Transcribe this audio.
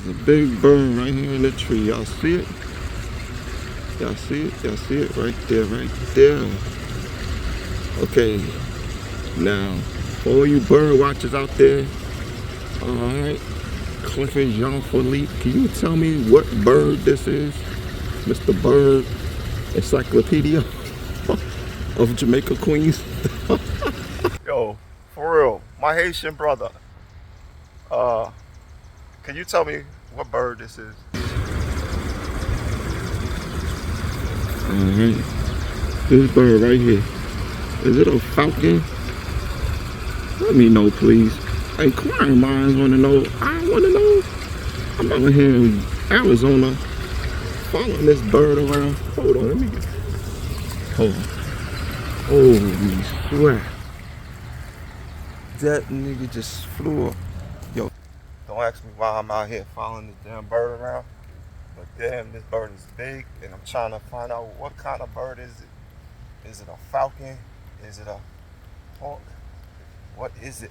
There's a big bird right here in the tree. Y'all see it? Y'all see it? Y'all see it? Right there, right there. Okay, now, for all you bird watchers out there, alright, Clifford Jean-Philippe, can you tell me what bird this is? Mr. Bird Encyclopedia of Jamaica, Queens. Yo, for real, my Haitian brother, can you tell me what bird this is? Alright, this bird right here. Is it a falcon? Let me know, please. Inquiring minds want to know. I want to know. I'm out here in Arizona following this bird around. Hold on, let me get. Hold on. Holy swear. That nigga just flew up. Yo, don't ask me why I'm out here following this damn bird around. But damn, this bird is big, and I'm trying to find out what kind of bird is it. Is it a falcon? Is it a hawk? What is it?